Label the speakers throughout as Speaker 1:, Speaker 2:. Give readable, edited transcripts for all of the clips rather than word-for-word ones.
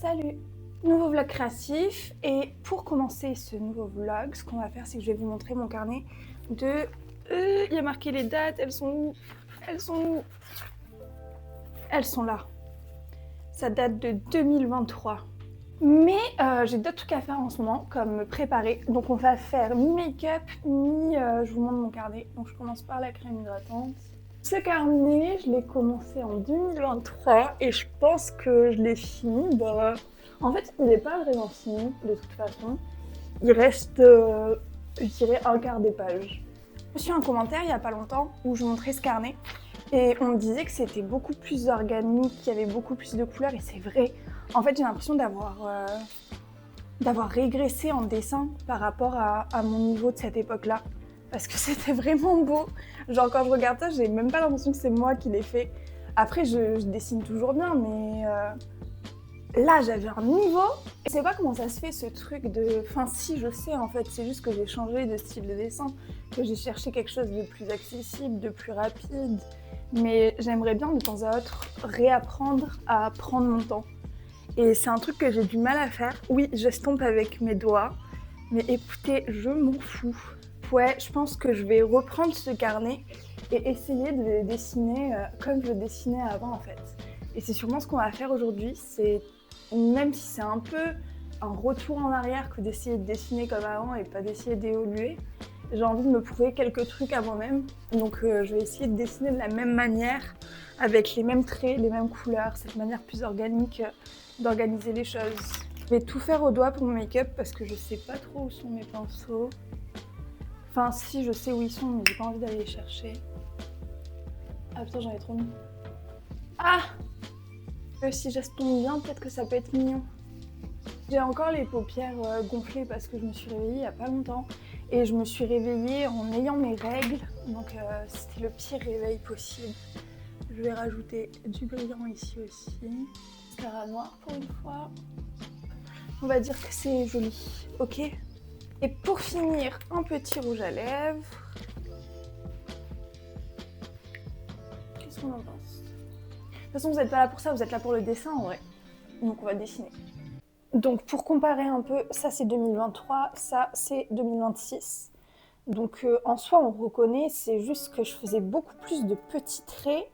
Speaker 1: Salut! Nouveau vlog créatif et pour commencer ce nouveau vlog, ce qu'on va faire c'est que je vais vous montrer mon carnet de... Il y a marqué les dates, elles sont où? Elles sont où? Elles sont là. Ça date de 2023. Mais j'ai d'autres trucs à faire en ce moment, comme me préparer. Donc on va faire mi-make-up, je vous montre mon carnet. Donc je commence par la crème hydratante. Ce carnet, je l'ai commencé en 2023 et je pense que je l'ai fini. En fait, il n'est pas vraiment fini de toute façon. Il reste, je dirais, un quart des pages. J'ai reçu un commentaire il n'y a pas longtemps où je montrais ce carnet et on me disait que c'était beaucoup plus organique, qu'il y avait beaucoup plus de couleurs et c'est vrai. En fait, j'ai l'impression d'avoir régressé en dessin par rapport à mon niveau de cette époque-là. Parce que c'était vraiment beau. Genre quand je regarde ça, j'ai même pas l'impression que c'est moi qui l'ai fait. Après, je dessine toujours bien, mais là, j'avais un niveau. Je sais pas comment ça se fait ce truc de... Enfin si, je sais en fait, c'est juste que j'ai changé de style de dessin, que j'ai cherché quelque chose de plus accessible, de plus rapide. Mais j'aimerais bien de temps à autre réapprendre à prendre mon temps. Et c'est un truc que j'ai du mal à faire. Oui, j'estompe avec mes doigts, mais écoutez, je m'en fous. Ouais, je pense que je vais reprendre ce carnet et essayer de le dessiner comme je dessinais avant en fait. Et c'est sûrement ce qu'on va faire aujourd'hui, c'est même si c'est un peu un retour en arrière que d'essayer de dessiner comme avant et pas d'essayer d'évoluer, j'ai envie de me prouver quelques trucs à moi-même. Donc je vais essayer de dessiner de la même manière, avec les mêmes traits, les mêmes couleurs, cette manière plus organique d'organiser les choses. Je vais tout faire au doigt pour mon make-up parce que je sais pas trop où sont mes pinceaux. Enfin, si, je sais où ils sont, mais j'ai pas envie d'aller les chercher. Ah putain, j'en ai trop mis. Ah! Si j'estompe bien, peut-être que ça peut être mignon. J'ai encore les paupières gonflées parce que je me suis réveillée il y a pas longtemps. Et je me suis réveillée en ayant mes règles. Donc c'était le pire réveil possible. Je vais rajouter du brillant ici aussi. Mascara noir pour une fois. On va dire que c'est joli, ok? Et pour finir, un petit rouge à lèvres. Qu'est-ce qu'on en pense? De toute façon, vous n'êtes pas là pour ça, vous êtes là pour le dessin en vrai. Donc on va dessiner. Donc pour comparer un peu, ça c'est 2023, ça c'est 2026. Donc en soi on reconnaît, c'est juste que je faisais beaucoup plus de petits traits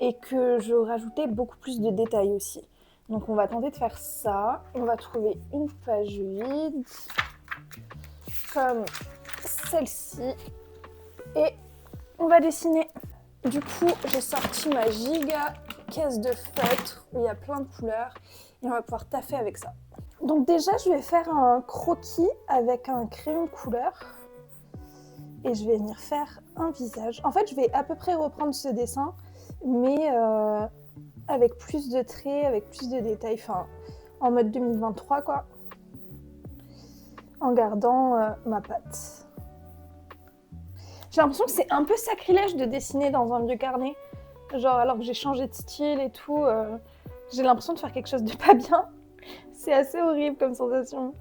Speaker 1: et que je rajoutais beaucoup plus de détails aussi. Donc on va tenter de faire ça. On va trouver une page vide, comme celle-ci, et on va dessiner. Du coup, j'ai sorti ma giga caisse de feutre où il y a plein de couleurs et on va pouvoir taffer avec ça. Donc déjà, je vais faire un croquis avec un crayon de couleur et je vais venir faire un visage. En fait, je vais à peu près reprendre ce dessin, mais avec plus de traits, avec plus de détails, enfin en mode 2023 quoi, en gardant ma patte. J'ai l'impression que c'est un peu sacrilège de dessiner dans un vieux carnet, genre alors que j'ai changé de style et tout, j'ai l'impression de faire quelque chose de pas bien. C'est assez horrible comme sensation.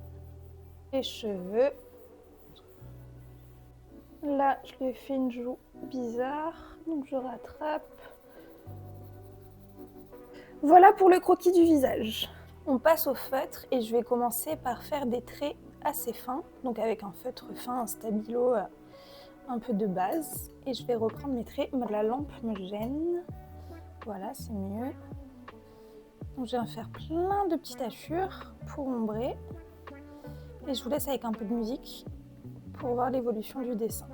Speaker 1: Les cheveux. Là, je lui ai fait une joue bizarre, donc je rattrape. Voilà pour le croquis du visage. On passe au feutre et je vais commencer par faire des traits assez fins, donc avec un feutre fin, un stabilo, un peu de base. Et je vais reprendre mes traits, la lampe me gêne. Voilà, c'est mieux. Donc je vais faire plein de petites hachures pour ombrer. Et je vous laisse avec un peu de musique pour voir l'évolution du dessin.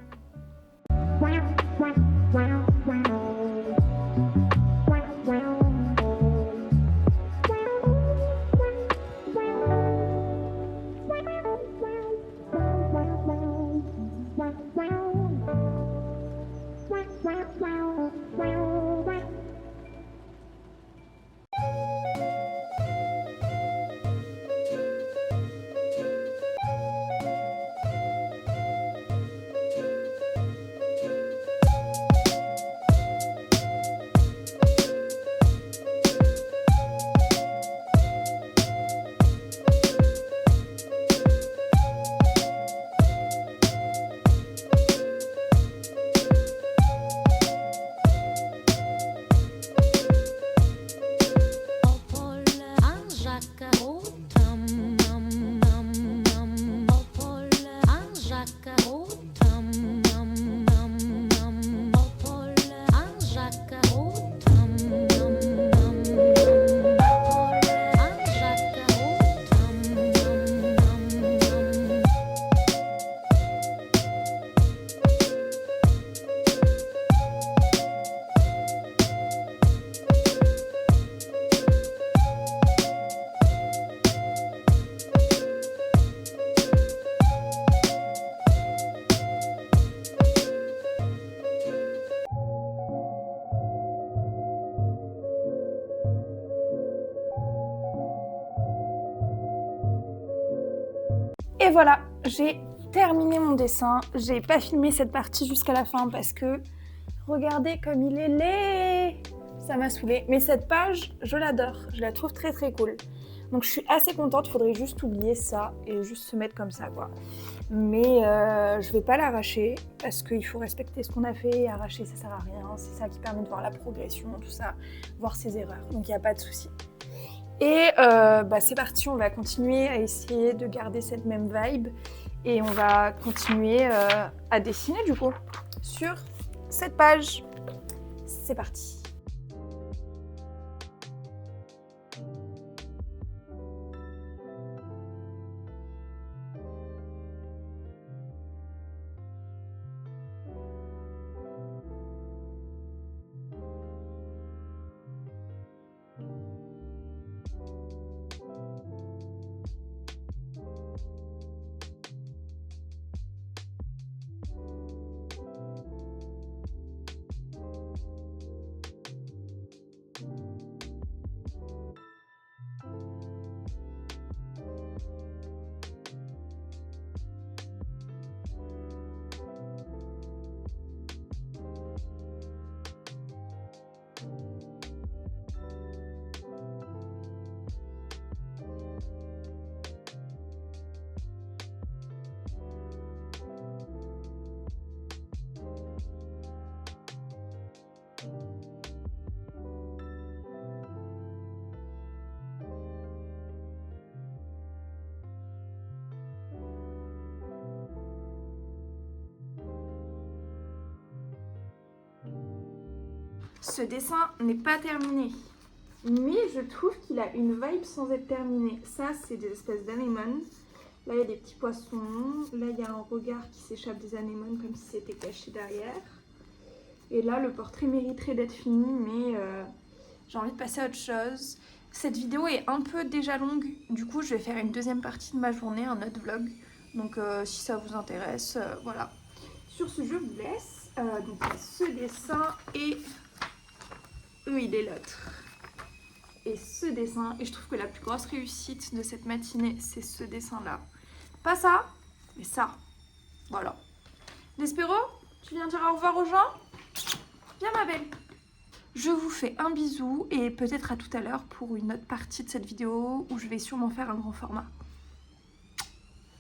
Speaker 1: Et voilà, j'ai terminé mon dessin. J'ai pas filmé cette partie jusqu'à la fin parce que regardez comme il est laid. Ça m'a saoulée. Mais cette page, je l'adore. Je la trouve très très cool. Donc je suis assez contente. Il faudrait juste oublier ça et juste se mettre comme ça, quoi. Mais je vais pas l'arracher parce qu'il faut respecter ce qu'on a fait. Arracher, ça sert à rien. C'est ça qui permet de voir la progression, tout ça, voir ses erreurs. Donc il n'y a pas de souci. Et c'est parti, on va continuer à essayer de garder cette même vibe et on va continuer à dessiner du coup sur cette page. C'est parti. Ce dessin n'est pas terminé, mais je trouve qu'il a une vibe sans être terminé. Ça, c'est des espèces d'anémones. Là, il y a des petits poissons. Là, il y a un regard qui s'échappe des anémones comme si c'était caché derrière. Et là, le portrait mériterait d'être fini, mais j'ai envie de passer à autre chose. Cette vidéo est un peu déjà longue. Du coup, je vais faire une deuxième partie de ma journée, un autre vlog. Donc, si ça vous intéresse, voilà. Sur ce, je vous laisse. Donc, il y a ce dessin et... il est l'autre. Et ce dessin, et je trouve que la plus grosse réussite de cette matinée, c'est ce dessin-là. Pas ça, mais ça. Voilà. Despero, tu viens dire au revoir aux gens? Viens ma belle. Je vous fais un bisou et peut-être à tout à l'heure pour une autre partie de cette vidéo où je vais sûrement faire un grand format.